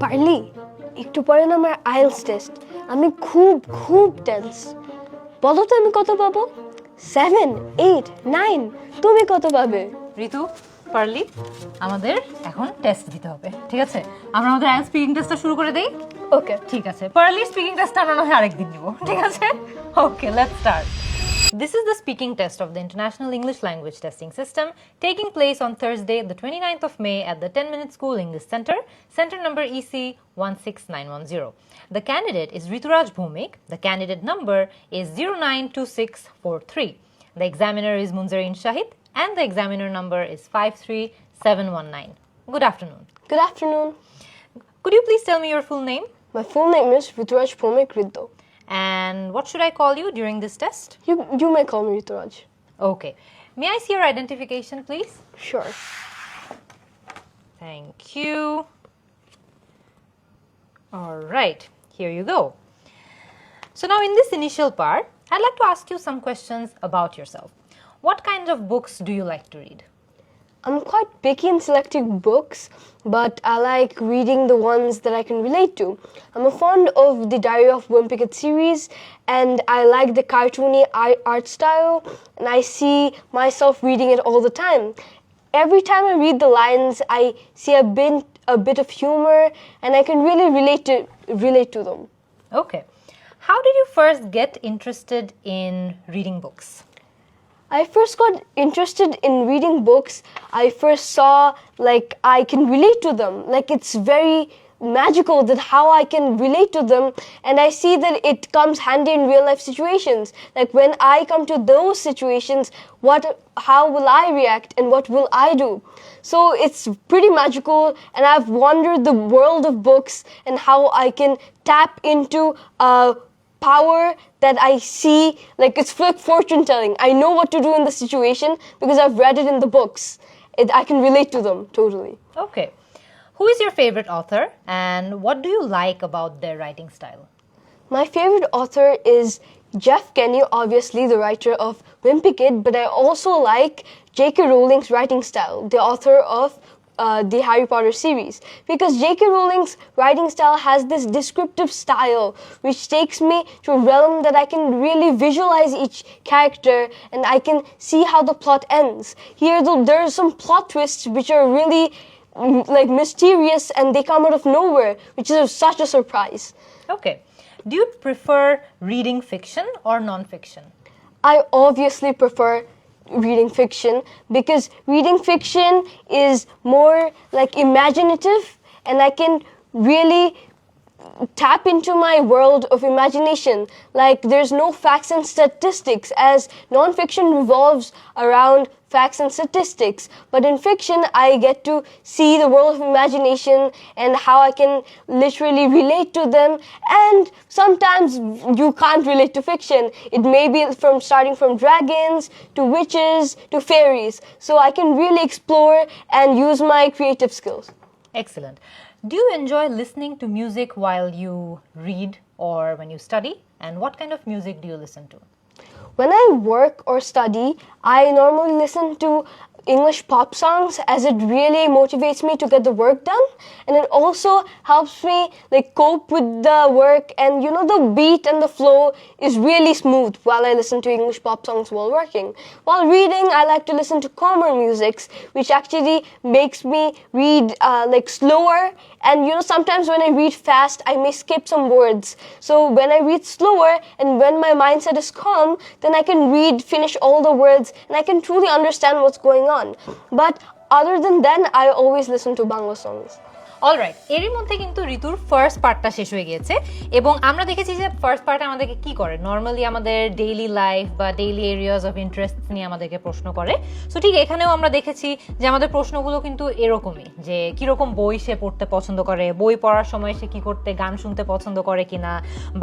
পারলি একটু পরে না আমার আইএলটিএস টেস্ট, আমি খুব খুব টেন্স। বলো তো আমি কত পাবো? 7, 8, 9, তুমি কত পাবে? ঋতু, পারলি আমাদের এখন টেস্ট দিতে হবে, ঠিক আছে? আমরা আমাদের আইএলটিএস স্পিকিং টেস্টটা শুরু করে দেই। ওকে, ঠিক আছে, পারলি স্পিকিং টেস্টটা আমরা নয় আরেকদিন নিব, ঠিক আছে? Okay, let's start. This is the speaking test of the International English Language Testing System taking place on Thursday, the 29th of May at the 10-minute School English Center, center number EC 16910. The candidate is RITURaj. The candidate number is 092643. The examiner is MUNzARIN and the examiner number is 53719. Good afternoon. good afternoon. Could you please tell me your full name? My full name is RITURaj Riddo. And what should I call you during this test? You may call me RITURaj. Okay. May I see your identification, please? Sure. Thank you. All right, here you go. So now in this initial part, I'd like to ask you some questions about yourself. What kinds of books do you like to read? I'm quite picky in selecting books, but I like reading the ones that I can relate to. I'm a fond of the Diary of Wimpy series, and I like the cartoony art style, and I see myself reading it all the time. Every time I read the lines, I see a bit of humor, and I can really relate to them. Okay. How did you first get interested in reading books? I first got interested in reading books. I first saw like I can relate to them. Like it's very magical that how I can relate to them, and I see that it comes handy in real life situations. Like when I come to those situations, how will I react and what will I do? So it's pretty magical, and I've wandered the world of books and how I can tap into power that I see, like it's like fortune telling. I know what to do in the situation because I've read it in the books. I can relate to them totally. Okay. Who is your favorite author and what do you like about their writing style? My favorite author is Jeff Kenney, obviously the writer of Wimpy Kid, but I also like J.K. Rowling's writing style, the author of the Harry Potter series, because J.K. Rowling's writing style has this descriptive style which takes me to a realm that I can really visualize each character and I can see how the plot ends. Here there are some plot twists which are really like mysterious and they come out of nowhere, which is such a surprise. Okay. Do you prefer reading fiction or non-fiction? I obviously prefer reading fiction because reading fiction is more like imaginative and I can really tap into my world of imagination. Like there's no facts and statistics, as non-fiction revolves around facts and statistics, but in fiction I get to see the world of imagination and how I can literally relate to them, and sometimes you can't relate to fiction. It may be starting from dragons to witches to fairies, so I can really explore and use my creative skills. Excellent. Do you enjoy listening to music while you read or when you study? And what kind of music do you listen to? When I work or study, I normally listen to English pop songs, as it really motivates me to get the work done, and it also helps me like cope with the work, and you know the beat and the flow is really smooth while I listen to English pop songs while working. While reading, I like to listen to calmer musics, which actually makes me read like slower, and you know sometimes when I read fast I may skip some words. So when I read slower and when my mindset is calm, then I can finish all the words and I can truly understand what's going on. But other than then, I always listen to Bangla songs. Alright, এরই মধ্যে কিন্তু ঋতুর first পার্টটা শেষ হয়ে গিয়েছে এবং আমরা দেখেছি যে ফার্স্ট পার্টে আমাদেরকে কি করে, নর্মালি আমাদের ডেইলি লাইফ বা ডেইলি এরিয়াস অফ ইন্টারেস্ট নিয়ে আমাদেরকে প্রশ্ন করে। সো ঠিক এখানেও আমরা দেখেছি যে আমাদের প্রশ্নগুলো কিন্তু এরকমই, যে কিরকম বই সে পড়তে পছন্দ করে, বই পড়ার সময় সে কি করতে, গান শুনতে পছন্দ করে কিনা,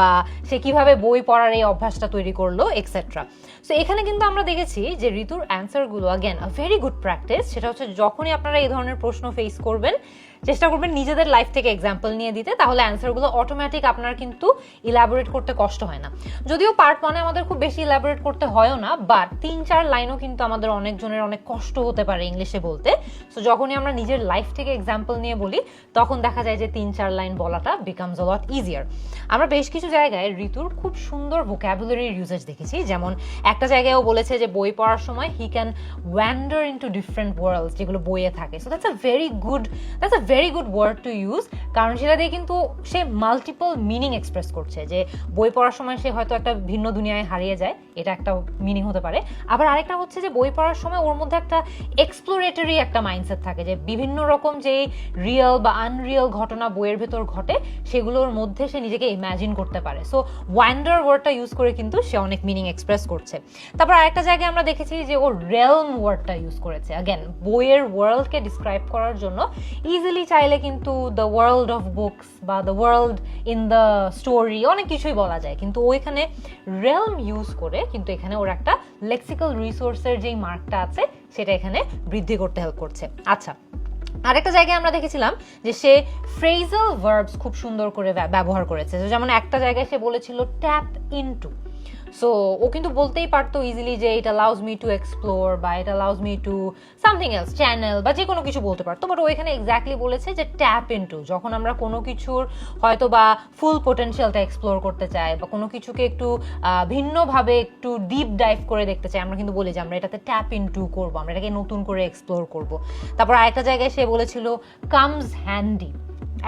বা সে কিভাবে বই পড়ার এই অভ্যাসটা তৈরি করলো, এক্সেট্রা। সো এখানে কিন্তু আমরা দেখেছি যে ঋতুর অ্যান্সারগুলো again a very good practice. সেটা হচ্ছে যখনই আপনারা এই ধরনের প্রশ্ন ফেস করবেন, চেষ্টা করবেন নিজেদের লাইফ থেকে এক্সাম্পল নিয়ে দিতে, তাহলে অ্যান্সারগুলো অটোমেটিক আপনার কিন্তু ইলাবোরেট করতে কষ্ট হয় না। যদিও পার্ট 1-এ আমাদের খুব বেশি ইলাবোরেট করতে হয়ও না, বাট 3-4 লাইনও কিন্তু আমাদের অনেকজনের অনেক কষ্ট হতে পারে ইংলিশে বলতে। সো যখনই আমরা নিজের লাইফ থেকে এক্সাম্পল নিয়ে বলি তখন দেখা যায় যে 3-4 লাইন বলাটা বিকামস আ লট ইজিয়ার। আমরা বেশ কিছু জায়গায় ঋতুর খুব সুন্দর ভোক্যাবুলারির ইউজেজ দেখেছি, যেমন একটা জায়গায়ও বলেছে যে বই পড়ার সময় he can wander into different worlds, যেগুলো বইয়ে থাকে। So that's a very good word to use, কারণ সেটা দিয়ে কিন্তু সে মাল্টিপল মিনিং এক্সপ্রেস করছে, যে বই পড়ার সময় সে হয়তো একটা ভিন্ন দুনিয়ায় হারিয়ে যায়, এটা একটা মিনিং হতে পারে। আবার আরেকটা হচ্ছে যে বই পড়ার সময় ওর মধ্যে একটা এক্সপ্লোরেটরি একটা মাইন্ডসেট থাকে, যে বিভিন্ন রকম যে রিয়েল বা আনরিয়েল ঘটনা বইয়ের ভেতর ঘটে সেগুলোর মধ্যে সে নিজেকে ইমাজিন করতে পারে। সো ওয়ান্ডার ওয়ার্ডটা ইউজ করে কিন্তু সে অনেক মিনিং এক্সপ্রেস করছে। তারপর আরেকটা জায়গায় আমরা দেখেছি যে ও রেলম ওয়ার্ডটা ইউজ করেছে, অ্যাগেন বইয়ের ওয়ার্ল্ডকে ডিসক্রাইব করার জন্য। ইজিলি চাইলে কিন্তু দ্য ওয়ার্ল্ড অফ বুকস বা the world in the story অনেক কিছুই বলা যায়, কিন্তু ওইখানে রেলম ইউজ করে কিন্তু এখানে ওর একটা লেক্সিক্যাল রিসোর্সের যেই মার্কটা আছে সেটা এখানে বৃদ্ধি করতে হেল্প করছে। আচ্ছা, আরেকটা জায়গায় আমরা দেখেছিলাম যে সে ফ্রেজাল ভার্বস খুব সুন্দর করে ব্যবহার করেছে। যেমন একটা জায়গায় সে বলেছিল ট্যাপ ইনটু। সো ও কিন্তু বলতেই পারতো ইজিলি যে it allows me to explore বা it allows me to something else, channel বা যে কোনো কিছু বলতে পারতো, বাট ও এখানে এক্স্যাক্টলি বলেছে যে ট্যাপ ইনটু। যখন আমরা কোনো কিছুর হয়তো বা ফুল পোটেনশিয়ালটা এক্সপ্লোর করতে চাই বা কোনো কিছুকে একটু ভিন্নভাবে একটু ডিপ ডাইভ করে দেখতে চাই, আমরা কিন্তু বলি যে আমরা এটাতে ট্যাপ ইনটু করবো, আমরা এটাকে নতুন করে এক্সপ্লোর করব। তারপর আরেকটা জায়গায় সে বলেছিল কামস হ্যান্ডি।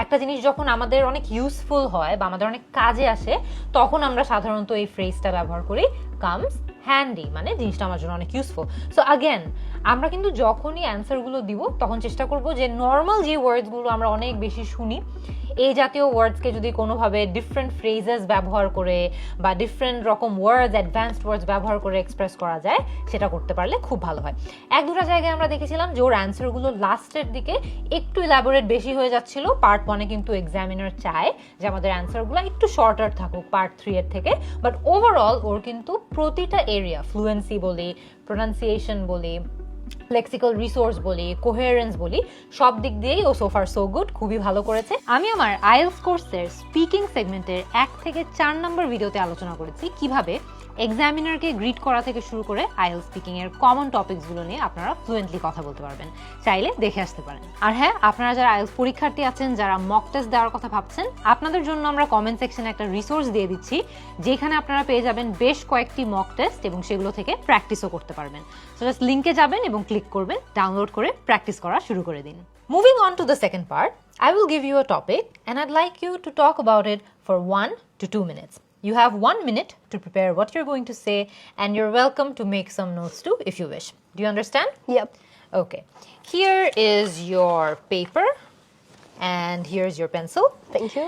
একটা জিনিস যখন আমাদের অনেক ইউজফুল হয় বা আমাদের অনেক কাজে আসে তখন আমরা সাধারণত এই ফ্রেজটা ব্যবহার করি, কামস হ্যান্ডি, মানে জিনিসটা আমার জন্য অনেক ইউজফুল। সো আগেন আমরা কিন্তু যখনই অ্যান্সারগুলো দিব তখন চেষ্টা করব যে নর্মাল যে ওয়ার্ডসগুলো আমরা অনেক বেশি শুনি এই জাতীয় ওয়ার্ডসকে যদি কোনোভাবে ডিফারেন্ট ফ্রেজেস ব্যবহার করে বা ডিফারেন্ট রকম ওয়ার্ডস, অ্যাডভান্সড ওয়ার্ডস ব্যবহার করে এক্সপ্রেস করা যায়, সেটা করতে পারলে খুব ভালো হয়। এক দুটো জায়গায় আমরা দেখেছিলাম যে ওর অ্যান্সারগুলো লাস্টের দিকে একটু ইলাবোরেট বেশি হয়ে যাচ্ছিল। পার্ট 1-এ কিন্তু এক্সামিনার চায় যে আমাদের অ্যান্সারগুলো একটু শর্টার থাকুক পার্ট 3-এর থেকে, বাট ওভারঅল ওর কিন্তু প্রতিটা এরিয়া, ফ্লুয়েন্সি বলি, প্রোনাউন্সিয়েশন বলি, লেক্সিক্যাল রিসোর্স বলি, কোহেরেন্স বলি, সব দিক দিয়েই ও সোফার সো গুড, খুবই ভালো করেছে। আমি আমার আইএলটিএস কোর্সের স্পিকিং সেগমেন্টের 1 থেকে 4 নম্বর ভিডিওতে আলোচনা করেছি কিভাবে এক্সামিনারকে গ্রিট করা থেকে শুরু করে আইএলটিএস স্পিকিং এর কমন টপিকসগুলো নিয়ে আপনারা ফ্লুয়েন্টলি কথা বলতে পারবেন, চাইলে দেখে আসতে পারেন। আর হ্যাঁ, আপনারা যারা আইএলটিএস পরীক্ষার্থী আছেন, যারা মক টেস্ট দেওয়ার কথা ভাবছেন, আপনাদের জন্য আমরা কমেন্ট সেকশনে একটা রিসোর্স দিয়ে দিচ্ছি যেখানে আপনারা পেয়ে যাবেন বেশ কয়েকটি মক টেস্ট এবং সেগুলো থেকে প্র্যাকটিসও করতে পারবেন। সো জাস্ট লিংকে যাবেন এবং ক্লিক করবেন, ডাউনলোড করে প্র্যাকটিস করা শুরু করে দিন। Moving on to the second part, I will give you a topic and I'd like you to talk about it for 1 to 2 minutes. You have 1 minute to prepare what you're going to say and you're welcome to make some notes too if you wish. Do you understand? Yep. Okay. Here is your paper and here's your pencil. Thank you.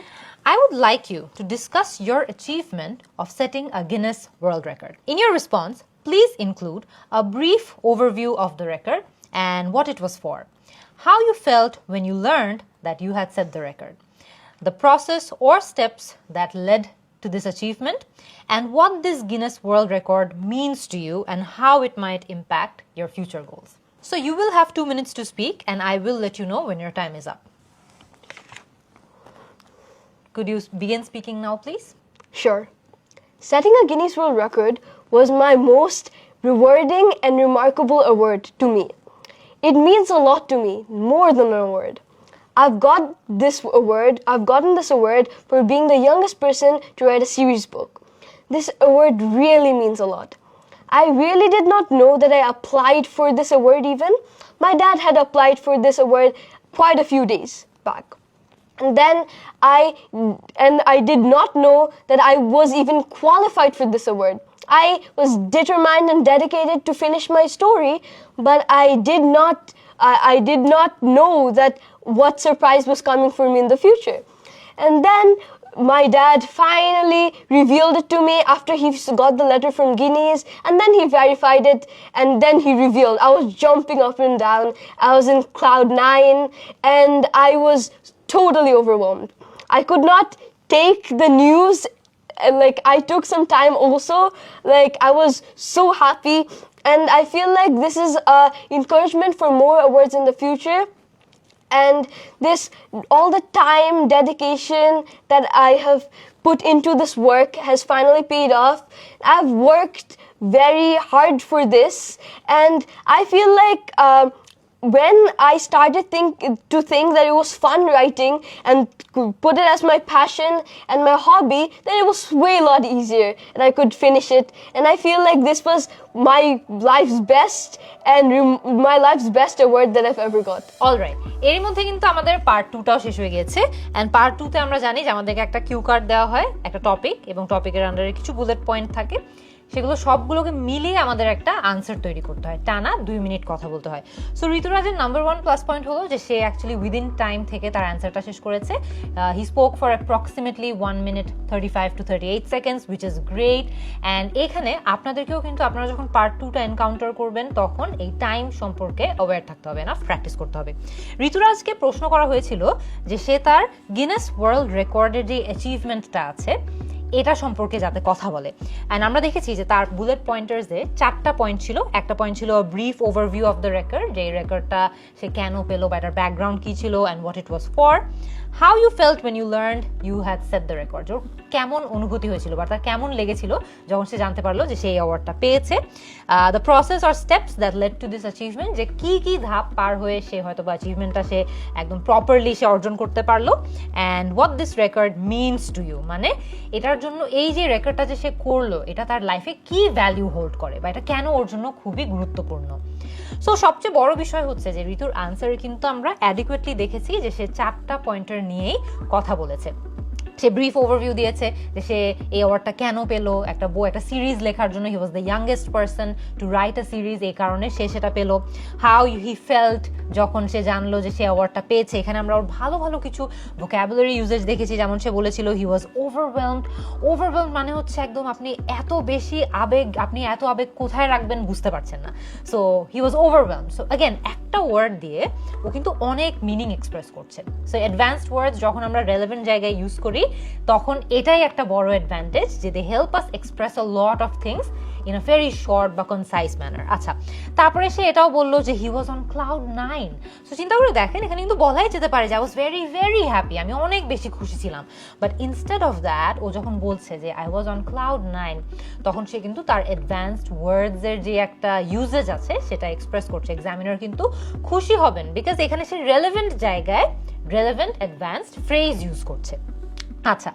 I would like you to discuss your achievement of setting a Guinness World Record. In your response, please include a brief overview of the record and what it was for, how you felt when you learned that you had set the record, the process or steps that led to this achievement, and what this Guinness World Record means to you and how it might impact your future goals. So you will have 2 minutes to speak and I will let you know when your time is up. Could you begin speaking now, please? Sure. Setting a Guinness World Record was my most rewarding and remarkable award to me. It means a lot to me, more than an award. I've gotten this award for being the youngest person to write a series book. This award really means a lot. I really did not know that I applied for this award even. My dad had applied for this award quite a few days back. And then I did not know that I was even qualified for this award. I was determined and dedicated to finish my story, but I did not know that what surprise was coming for me in the future. And then my dad finally revealed it to me after he got the letter from Guinness, and then he verified it, and then he revealed. I was jumping up and down. I was in cloud 9, and I was totally overwhelmed. I could not take the news. Like, I took some time also. Like, I was so happy, and I feel like this is a encouragement for more awards in the future. and this all the time dedication that I have put into this work has finally paid off. I've worked very hard for this, and I feel like when I started to think that it was fun writing and put it as my passion and my hobby, then it was way a lot easier and I could finish it. And I feel like this was my life's best and my life's best award that I've ever got. Alright, এর মধ্যে কিন্তু আমাদের part 2টাও শেষ হয়ে গিয়েছে। And part 2তে আমরা জানি যে আমাদেরকে একটা কিউ কার্ড দেওয়া হয়, একটা টপিক, এবং টপিকের আন্ডারে কিছু বুলেট পয়েন্ট থাকে। সেগুলো সবগুলোকে মিলিয়ে আমাদের একটা আনসার তৈরি করতে হয়, টানা 2 মিনিট কথা বলতে হয়। সো ঋতুরাজের নাম্বার 1 প্লাস পয়েন্ট হলো যে সে অ্যাকচুয়ালি উইদিন টাইম থেকে তার অ্যান্সারটা শেষ করেছে। He spoke for approximately 1 minute 35 to 38 seconds, which is great. And এখানে আপনাদেরকেও কিন্তু আপনারা যখন পার্ট 2টা এনকাউন্টার করবেন তখন এই টাইম সম্পর্কে অ্যাওয়্যার থাকতে হবে, না প্র্যাকটিস করতে হবে। ঋতুরাজকে প্রশ্ন করা হয়েছিল যে সে তার গিনেস ওয়ার্ল্ড রেকর্ডের যে অ্যাচিভমেন্টটা আছে এটা সম্পর্কে যাতে কথা বলে। অ্যান্ড আমরা দেখেছি যে তার বুলেট পয়েন্টার্সে 4টা পয়েন্ট ছিল। একটা পয়েন্ট ছিল brief overview of the record, যে এই রেকর্ডটা সে কেন পেলো বা এটার ব্যাকগ্রাউন্ড কী ছিল and what it was for. How you felt when you learned you had set the record, ওর কেমন অনুভূতি হয়েছিল বা তার কেমন লেগেছিল যখন সে জানতে পারলো যে সেই অ্যাওয়ার্ডটা পেয়েছে। The process or steps that lead to this achievement, যে কী কী ধাপ পার হয়ে সে হয়তো বা অ্যাচিভমেন্টটা সে একদম প্রপারলি সে অর্জন করতে পারলো। And what this record means to you, মানে এটার জন্য এই যে রেকর্ডটা যে সে করলো এটা তার লাইফে কি ভ্যালিউ হোল্ড করে বা এটা কেন ওর জন্য খুবই গুরুত্বপূর্ণ। সো সবচেয়ে বড় বিষয় হচ্ছে যে ঋতুর আনসারে কিন্তু আমরা অ্যাডিকুয়েটলি দেখেছি যে সে 4টা পয়েন্টার নিয়েই কথা বলেছে। সে ব্রিফ ওভারভিউ দিয়েছে যে সে এই অ্যাওয়ার্ডটা কেন পেলো, একটা একটা সিরিজ লেখার জন্য he was the youngest person to write a series, এই কারণে সে সেটা পেলো। হাউ হি ফেল্ট যখন সে জানলো যে সে অ্যাওয়ার্ডটা পেয়েছে, এখানে আমরা ওর ভালো ভালো কিছু ভোক্যাবুলারি ইউজেজ দেখেছি। যেমন সে বলেছিল হি ওয়াজ ওভারওয়েলমড। ওভারওয়েলমড মানে হচ্ছে একদম আপনি এত বেশি আবেগ, আপনি এত আবেগ কোথায় রাখবেন বুঝতে পারছেন না। So he was overwhelmed. So again একটা ওয়ার্ড দিয়ে ও কিন্তু অনেক মিনিং এক্সপ্রেস করছে। সো অ্যাডভান্সড ওয়ার্ডস যখন আমরা রেলেভেন্ট জায়গায় ইউজ করি তখন এটাই একটা বড় অ্যাডভান্টেজ, যে they help us express a lot of things in a very short বা কনসাইজ ম্যানার। আচ্ছা, তারপরে সে এটাও বললো যে he was on cloud 9। So চিন্তা করে দেখেন, এখানে কিন্তু বলাই যেতে পারে যে I was very very happy, আমি অনেক বেশি খুশি ছিলাম। বাট ইনস্টেড অফ দ্যাট ও যখন বলছে যে আই ওয়াজ অন ক্লাউড 9, তখন সে কিন্তু তার অ্যাডভান্সড ওয়ার্ডসের যে একটা ইউজেজ আছে সেটা এক্সপ্রেস করছে। এক্সামিনার কিন্তু খুশি হবেন বিকজ এখানে সে রেলেভেন্ট জায়গায় রেলেভেন্ট অ্যাডভান্সড ফ্রেজ ইউজ করছে। আচ্ছা,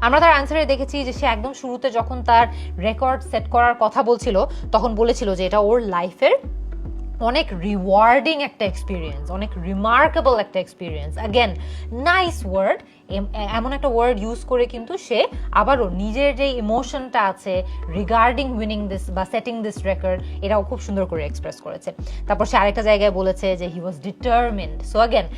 আমরা তার অ্যান্সারে দেখেছি যে সে একদম শুরুতে যখন তার রেকর্ড সেট করার কথা বলছিল তখন বলেছিল যে এটা ওর লাইফের অনেক রিওয়ার্ডিং একটা এক্সপিরিয়েন্স, অনেক রিমার্কেবল একটা এক্সপিরিয়েন্স। অ্যাগেন নাইস ওয়ার্ড, এমন একটা ওয়ার্ড ইউজ করে কিন্তু সে আবারও নিজের যে ইমোশনটা আছে রিগার্ডিং উইনিং দিস বা সেটিং দিস রেকর্ড, এটাও খুব সুন্দর করে এক্সপ্রেস করেছে। তারপর সে আরেকটা জায়গায় বলেছে যে he was determined. So again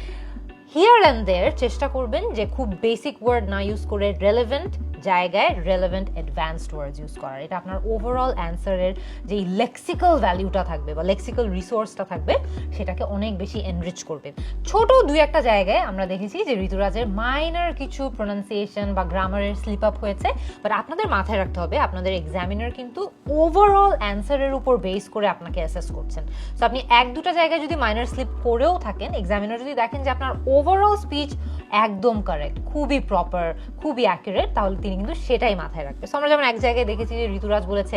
here and there চেষ্টা করবেন যে খুব বেসিক ওয়ার্ড না ইউজ করে রেলেভেন্ট জায়গায় রেলেভেন্ট অ্যাডভান্সড ওয়ার্ডস ইউজ করার। এটা আপনার ওভারঅল অ্যান্সারের যে লেক্সিক্যাল ভ্যালিউটা থাকবে বা লেক্সিক্যাল রিসোর্সটা থাকবে সেটাকে অনেক বেশি এনরিচ করবে। ছোট 2-1টা জায়গায় আমরা দেখেছি যে ঋতুরাজের মাইনর কিছু প্রোনাউন্সিয়েশন বা গ্রামারের স্লিপ আপ হয়েছে, বাট আপনাদের মাথায় রাখতে হবে আপনাদের এক্সামিনার কিন্তু ওভারঅল অ্যান্সারের উপর বেস করে আপনাকে অ্যাসেস করছেন। সো আপনি 1-2টা জায়গায় যদি মাইনর স্লিপ করেও থাকেন, এক্সামিনার যদি দেখেন যে আপনার ওভারঅল স্পিচ একদম কারেক্ট, খুবই প্রপার, খুবই অ্যাকুরেট, তাহলে তিনি কিন্তু সেটাই মাথায় রাখবে। সো আমরা যেমন এক জায়গায় দেখেছি যে ঋতুরাজ বলেছে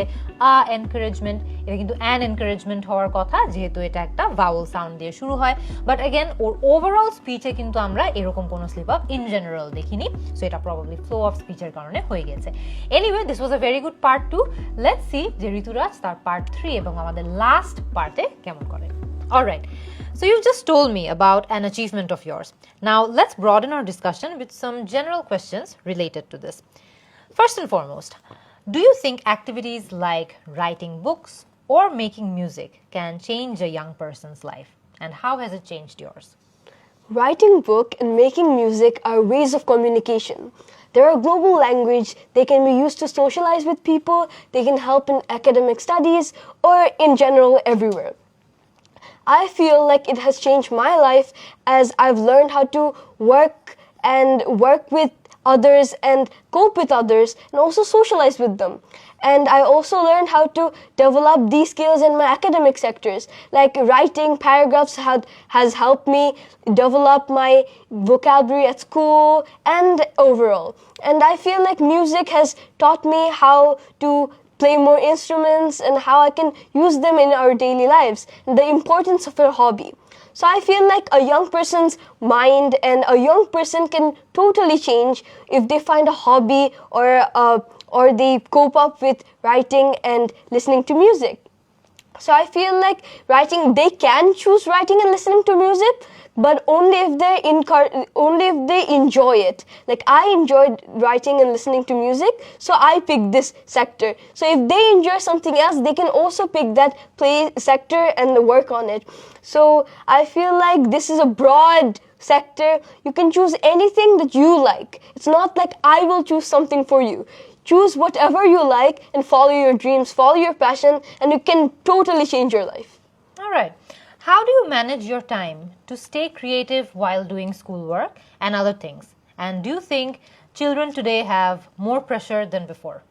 এনকারেজমেন্ট, এটা কিন্তু অ্যান এনকারেজমেন্ট হওয়ার কথা যেহেতু এটা একটা ভাওয়েল সাউন্ড দিয়ে শুরু হয়। বাট অ্যাগেন ওর ওভারঅল স্পিচে কিন্তু আমরা এরকম কোনো স্লিপ আপ ইন জেনারেল দেখিনি। সো এটা প্রবাবলি ফ্লো অফ স্পিচের কারণে হয়ে গেছে। Anyway, this was a very good part 2। Let's see যে ঋতুরাজ তার পার্ট 3 এবং আমাদের লাস্ট পার্টে কেমন করে। Alright, so you've just told me about an achievement of yours. Now let's broaden our discussion with some general questions related to this. First and foremost, do you think activities like writing books or making music can change a young person's life? And how has it changed yours? Writing book and making music are ways of communication. They're a global language. They can be used to socialize with people. They can help in academic studies or in general everywhere. I feel like it has changed my life as I've learned how to work with others and cope with others and also socialize with them. And I also learned how to develop these skills in my academic sectors. Like writing paragraphs has helped me develop my vocabulary at school and overall. And I feel like music has taught me how to play more instruments and how I can use them in our daily lives, and the importance of a hobby. So I feel like a young person's mind and a young person can totally change if they find a hobby or they cope up with writing and listening to music. So I feel like they can choose writing and listening to music, but only if they enjoy it. Like I enjoyed writing and listening to music, so I picked this sector. So if they enjoy something else, they can also pick that play sector and work on it. So I feel like this is a broad sector. You can choose anything that you like. It's not like I will choose something for you. Choose whatever you like and follow your dreams, follow your passion, and you can totally change your life. All right. How do you manage your time to stay creative while doing schoolwork and other things? And do you think children today have more pressure than before?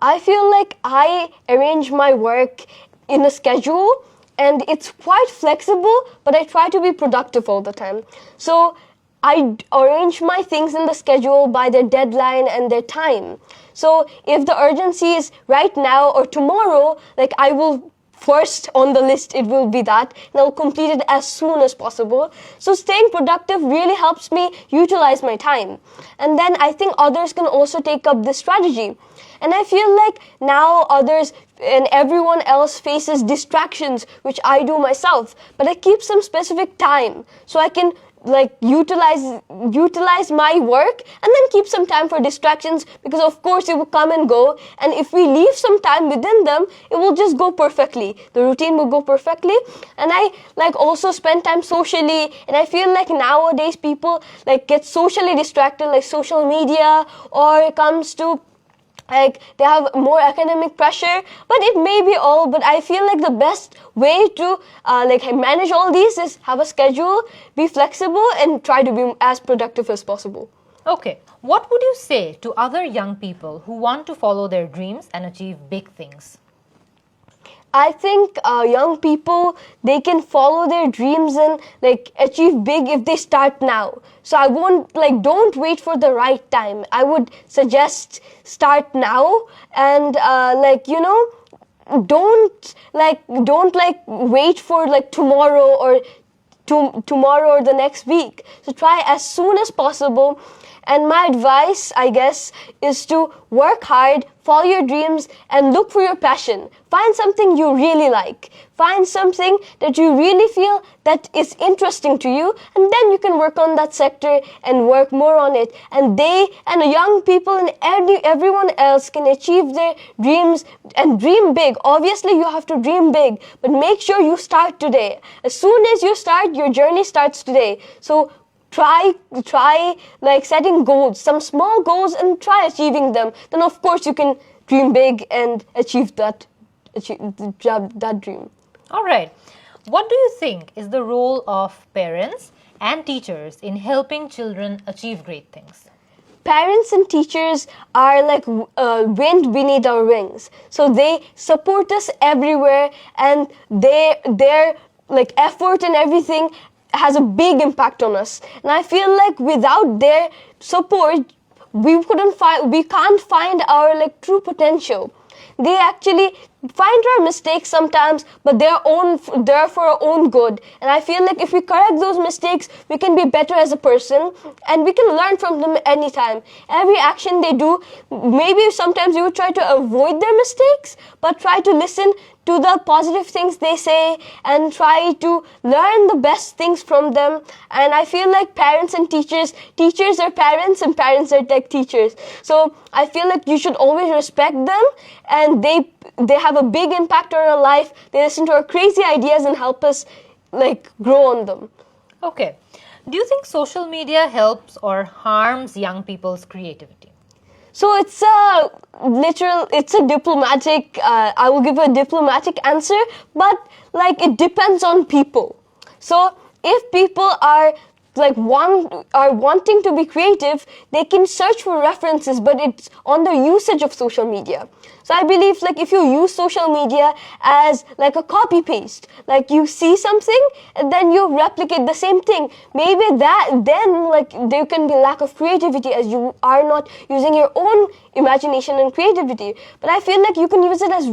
I feel like I arrange my work in a schedule and it's quite flexible, but I try to be productive all the time. So I arrange my things in the schedule by their deadline and their time. So if the urgency is right now or tomorrow, like I will first on the list, it will be that, and I'll complete it as soon as possible. So staying productive really helps me utilize my time. And then I think others can also take up this strategy. And I feel like now others and everyone else faces distractions, which I do myself, but I keep some specific time so I can like utilize my work and then keep some time for distractions, because of course it will come and go, and if we leave some time within them, it will just go perfectly. The routine will go perfectly. And I like also spend time socially, and I feel like nowadays people like get socially distracted, like social media, or it comes to like they have more academic pressure, but it may be all. But I feel like the best way to manage all these is have a schedule, be flexible, and try to be as productive as possible. Okay, what would you say to other young people who want to follow their dreams and achieve big things? I think young people, they can follow their dreams and like achieve big if they start now. So I won't don't wait for the right time. I would suggest start now, and don't wait for tomorrow or tomorrow or the next week. So try as soon as possible. And my advice, I guess, is to work hard, follow your dreams, and look for your passion. Find something you really like. Find something that you really feel that is interesting to you, and then you can work on that sector and work more on it. And they and young people and everyone else can achieve their dreams and dream big. Obviously, you have to dream big, but make sure you start today. As soon as you start, your journey starts today. So try setting goals, some small goals, and try achieving them. Then of course you can dream big and achieve that dream. All right. What do you think is the role of parents and teachers in helping children achieve great things? Parents and teachers are like wind beneath our wings. So they support us everywhere, and their effort and everything has a big impact on us. And I feel like without their support, we can't find our true potential. They actually find our mistakes sometimes, but they're for our own good. And I feel like if we correct those mistakes, we can be better as a person, and we can learn from them anytime. Every action they do, maybe sometimes you would try to avoid their mistakes, but try to listen to the positive things they say and try to learn the best things from them. And I feel like parents and teachers are parents and parents are teachers. So I feel like you should always respect them, and they have a big impact on our life. They listen to our crazy ideas and help us grow on them. Okay. Do you think social media helps or harms young people's creativity? So it's a diplomatic, I will give a diplomatic answer, but it depends on people. So if people are like are wanting to be creative, they can search for references, but it's on the usage of social media. So I believe like if you use social media as like a copy paste, like you see something and then you replicate the same thing, maybe that then like there can be lack of creativity as you are not using your own imagination and creativity. But I feel like you can use it as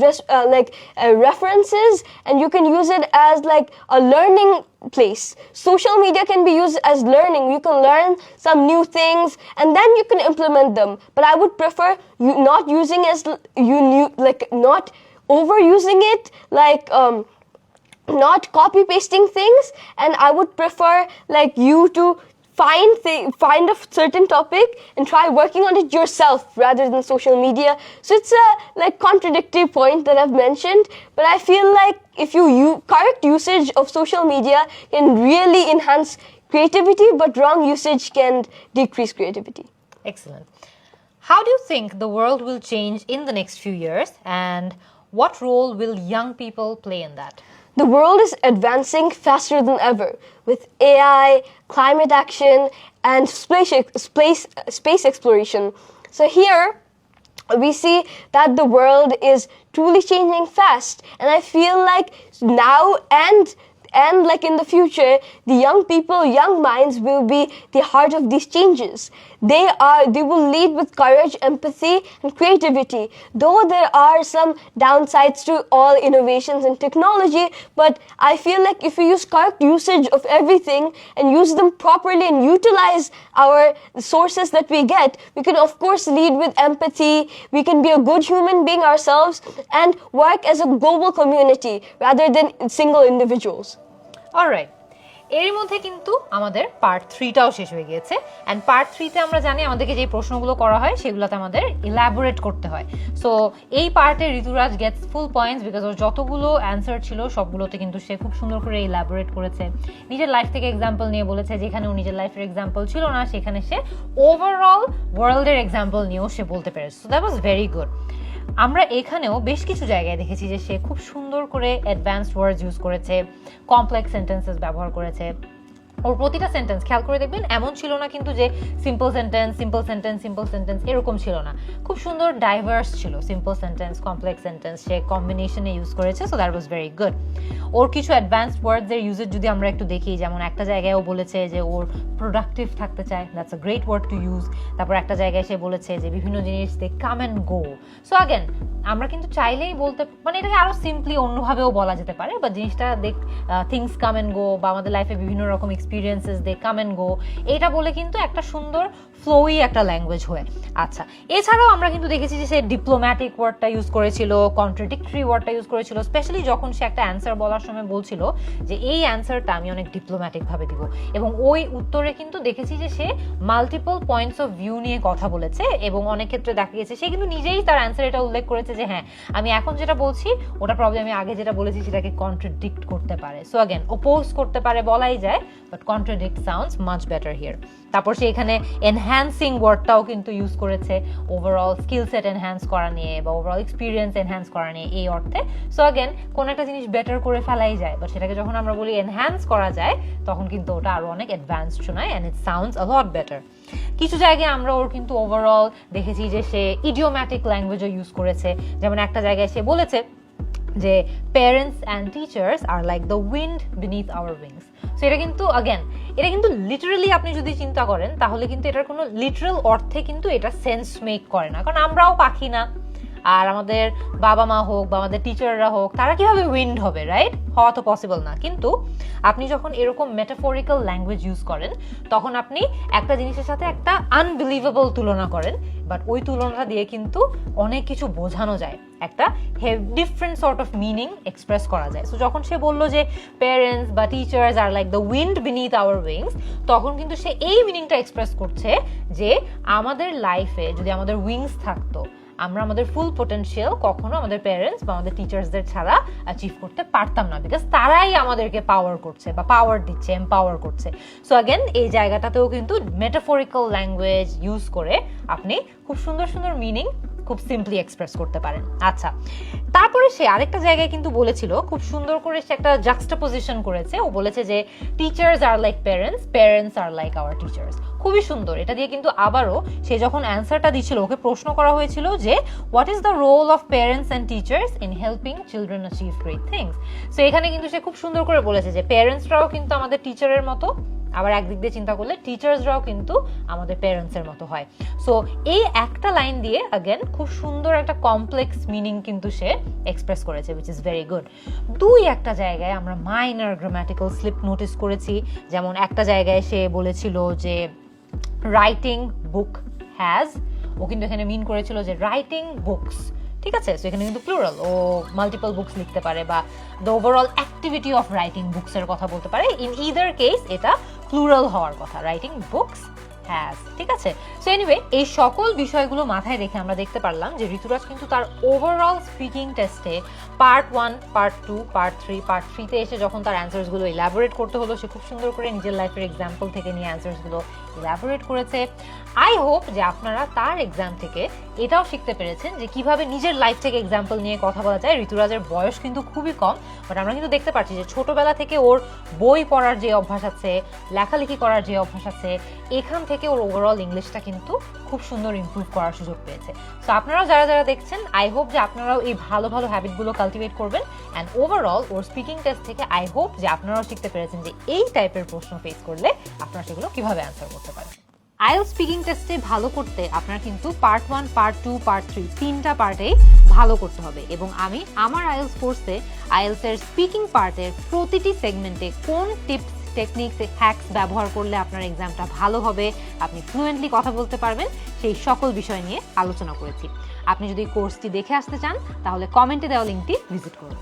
references, and you can use it as like a learning place. Social media can be used as learning. You can learn some new things and then you can implement them. But I would prefer you not using as not overusing it, like not copy pasting things. And I would prefer like you to find a certain topic and try working on it yourself rather than social media. So it's a like contradictory point that I've mentioned, but I feel like if you correct usage of social media can really enhance creativity, but wrong usage can decrease creativity. Excellent. How do you think the world will change in the next few years, and what role will young people play in that? The world is advancing faster than ever with AI, climate action, and space exploration. So here we see that the world is truly changing fast, and I feel like now and like in the future, the young minds will be the heart of these changes. They will lead with courage, empathy, and creativity. Though there are some downsides to all innovations in technology, but I feel like if we use correct usage of everything and use them properly and utilize our sources that we get, we can of course lead with empathy. We can be a good human being ourselves and work as a global community rather than single individuals. Alright, এর মধ্যে কিন্তু আমাদের part 3টাও শেষ হয়ে গিয়েছে। And part 3তে আমরা জানি আমাদেরকে যে প্রশ্নগুলো করা হয় সেগুলোতে আমাদের ইলাবোরেট করতে হয়। সো এই পার্টে ঋতুরাজ গেটস ফুল পয়েন্টস বিকজ ওর যতগুলো অ্যান্সার ছিল সবগুলোতে কিন্তু সে খুব সুন্দর করে ইলাবোরেট করেছে, নিজের লাইফ থেকে এক্সাম্পল নিয়ে বলেছে। যেখানে ও নিজের লাইফের এক্সাম্পল ছিল না সেখানে সে ওভারঅল ওয়ার্ল্ডের এক্সাম্পল নিয়েও সে বলতে পেরেছে। So that was very good. আমরা এখানেও বেশ কিছু জায়গায় দেখেছি যে সে খুব সুন্দর করে অ্যাডভান্সড ওয়ার্ডস ইউজ করেছে, কমপ্লেক্স সেন্টেন্সেস ব্যবহার করেছে। ওর প্রতিটা সেন্টেন্স খেয়াল করে দেখবেন এমন ছিল না কিন্তু যে সিম্পল সেন্টেন্স এরকম ছিল না, খুব সুন্দর ডাইভার্স ছিল। সিম্পল সেন্টেন্স, কমপ্লেক্স সেন্টেন্স সে কম্বিনেশনে ইউজ করেছে। So that was very good. ওর কিছু অ্যাডভান্সড ওয়ার্ডসের ইউজেস যদি আমরা একটু দেখি, যেমন একটা জায়গায় ও বলেছে যে ওর প্রোডাক্টিভ থাকতে চায়, that's a great word to use. তারপর একটা জায়গায় সে বলেছে যে বিভিন্ন জিনিস they come and go. So again আমরা কিন্তু চাইলেই বলতে মানে এটাকে আরও সিম্পলি অন্যভাবেও বলা যেতে পারে, বা জিনিসটা থিংস কাম অ্যান্ড গো, বা আমাদের লাইফে বিভিন্ন রকম এক্সপিরিয়েন্সেস দে কাম অ্যান্ড গো, এটা বলে কিন্তু একটা সুন্দর ফ্লোই একটা ল্যাঙ্গুয়েজ হয়। আচ্ছা, এছাড়াও আমরা কিন্তু দেখেছি যে সে ডিপ্লোম্যাটিক ওয়ার্ডটা ইউজ করেছিল, কন্ট্রাডিক্টরি ওয়ার্ডটা ইউজ করেছিল, স্পেশালি যখন সে একটা অ্যান্সার বলার সময় বলছিল যে এই অ্যান্সারটা আমি অনেক ডিপ্লোম্যাটিকভাবে দিব, এবং ওই উত্তরে কিন্তু দেখেছি যে সে মাল্টিপল পয়েন্টস অফ ভিউ নিয়ে কথা বলেছে, এবং অনেক ক্ষেত্রে দেখা গেছে সে কিন্তু নিজেই তার অ্যান্সার এটা উল্লেখ করেছে যে হ্যাঁ আমি এখন যেটা বলছি ওটা প্রবলেম আমি আগে যেটা বলেছি সেটাকে কন্ট্রাডিক্ট করতে পারে। সো অ্যাগেন ওপোজ করতে পারে বলাই যায়, but contradict sounds much better here. তারপর সে এখানে এনহ্যান্সিং ওয়ার্ডটাও কিন্তু ইউজ করেছে, ওভারঅল স্কিল সেট এনহ্যান্স করা নিয়ে বা ওভারঅল এক্সপিরিয়েন্স এনহ্যান্স করা নিয়ে এই অর্থে। সো অ্যাগেন কোনো একটা জিনিস বেটার করে ফেলাই যায়, বাট সেটাকে যখন আমরা বলি এনহ্যান্স করা যায় তখন কিন্তু ওটা আরও অনেক অ্যাডভান্সড শোনায়, and it sounds a lot better. কিছু জায়গায় আমরা ওর কিন্তু ওভারঅল দেখেছি যে সে ইডিওম্যাটিক ল্যাঙ্গুয়েজও ইউজ করেছে। যেমন একটা জায়গায় সে বলেছে যে parents and teachers are like the wind beneath our wings. So এটা কিন্তু অ্যাগেন এটা কিন্তু লিটারালি আপনি যদি চিন্তা করেন তাহলে কিন্তু এটার কোনো লিটারাল অর্থে কিন্তু এটা সেন্স মেক করে না, কারণ আমরাও পাখি না, আর আমাদের বাবা মা হোক বা আমাদের টিচাররা হোক তারা কিভাবে উইন্ড হবে, রাইট? হওয়া তো পসিবল না। কিন্তু আপনি যখন এরকম মেটাফরিক্যাল ল্যাঙ্গুয়েজ ইউজ করেন তখন আপনি একটা জিনিসের সাথে একটা আনবিলিভেবল তুলনা করেন, বাট ওই তুলনাটা দিয়ে কিন্তু অনেক কিছু বোঝানো যায়, একটা different sort of meaning express করা যায়। সো যখন সে বললো যে প্যারেন্টস বা teachers are like the wind beneath our wings, তখন কিন্তু সে এই মিনিংটা এক্সপ্রেস করছে যে আমাদের লাইফে যদি আমাদের উইংস থাকতো আমরা আমাদের ফুল পোটেনশিয়াল কখনো আমাদের প্যারেন্টস বা আমাদের টিচার্সদের ছাড়া অ্যাচিভ করতে পারতাম না, বিকজ তারাই আমাদেরকে পাওয়ার করছে বা পাওয়ার দিচ্ছে, এম্পাওয়ার করছে। সো অ্যাগেন এই জায়গাটাতেও কিন্তু মেটাফরিক্যাল ল্যাঙ্গুয়েজ ইউজ করে আপনি খুব সুন্দর সুন্দর মিনিং খুব সিম্পলি এক্সপ্রেস করতে পারেন। আচ্ছা, তারপরে সে আরেকটা জায়গায় কিন্তু বলেছিল, খুব সুন্দর করে সে একটা জাক্সটাপোজিশন করেছে। ও বলেছে যে teachers are like parents, parents are like our teachers. খুবই সুন্দর। এটা দিয়ে কিন্তু আবারও সে যখন অ্যান্সারটা দিচ্ছিল, ওকে প্রশ্ন করা হয়েছিল যে what is the role of parents and teachers in helping children achieve great things. So এখানে কিন্তু সে খুব সুন্দর করে বলেছে যে প্যারেন্টসরাও কিন্তু আমাদের টিচারের মতো, আবার একদিক দিয়ে চিন্তা করলে টিচার্সরাও কিন্তু আমাদের প্যারেন্টসের মতো হয়। সো এই একটা লাইন দিয়ে অ্যাগেন খুব সুন্দর একটা কমপ্লেক্স মিনিং কিন্তু সে এক্সপ্রেস করেছে, উইচ ইজ ভেরি গুড। দুই একটা জায়গায় আমরা মাইনর গ্রামাটিক্যাল স্লিপ নোটিস করেছি। যেমন একটা জায়গায় সে বলেছিল যে রাইটিং বুক হ্যাজ, ও কিন্তু এখানে মিন করেছিল যে রাইটিং বুকস, ঠিক আছে? সো এখানে কিন্তু প্লুরাল, ও মাল্টিপল বুকস লিখতে পারে বা the overall activity of writing বুকসের কথা বলতে পারে। ইন ইদার কেস এটা প্লুরাল হওয়ার কথা, রাইটিং বুকস হ্যাজ, ঠিক আছে? সো এনিওয়ে, এই সকল বিষয়গুলো মাথায় রেখে আমরা দেখতে পারলাম যে ঋতুরাজ কিন্তু তার ওভারঅল স্পিকিং টেস্টে পার্ট 1, পার্ট 2, পার্ট 3, পার্ট 3তে এসে যখন তার অ্যান্সার্সগুলো ইলাবোরেট করতে হলো, সে খুব সুন্দর করে নিজের লাইফের এক্সাম্পল থেকে নিয়ে অ্যান্সার্সগুলো ইলাবোরেট করেছে। আই হোপ যে আপনারা তার এক্সাম থেকে এটাও শিখতে পেরেছেন যে কিভাবে নিজের লাইফ থেকে এক্সাম্পল নিয়ে কথা বলা যায়। ঋতুরাজের বয়স কিন্তু খুবই কম, বাট আমরা কিন্তু দেখতে পাচ্ছি যে ছোটবেলা থেকে ওর বই পড়ার যে অভ্যাস আছে, লেখালেখি করার যে অভ্যাস আছে, এখান থেকে ওর ওভারঅল ইংলিশটা কিন্তু খুব সুন্দর ইমপ্রুভ করার সুযোগ পেয়েছে। সো আপনারাও যারা যারা দেখছেন, আই হোপ যে আপনারাও এই ভালো ভালো হ্যাবিটগুলো কালটিভেট করবেন। And overall or speaking test থেকে আই হোপ যে আপনারাও শিখতে পেরেছেন যে এই টাইপের প্রশ্ন ফেস করলে আপনারা সেগুলো কিভাবে অ্যান্সার করতে পারেন। আইএলটিএস স্পিকিং টেস্টে ভালো করতে আপনার কিন্তু পার্ট 1, পার্ট 2, পার্ট 3 তিনটা পার্টেই ভালো করতে হবে। এবং আমি আমার আইএলটিএস কোর্সে আইএলটিএস এর স্পিকিং পার্টের প্রতিটি সেগমেন্টে কোন টিপস, টেকনিক্স, হ্যাকস ব্যবহার করলে আপনার এক্সামটা ভালো হবে, আপনি ফ্লুয়েন্টলি কথা বলতে পারবেন, সেই সকল বিষয় নিয়ে আলোচনা করেছি। আপনি যদি কোর্সটি দেখে আসতে চান তাহলে কমেন্টে দেওয়া লিঙ্কটি ভিজিট করুন।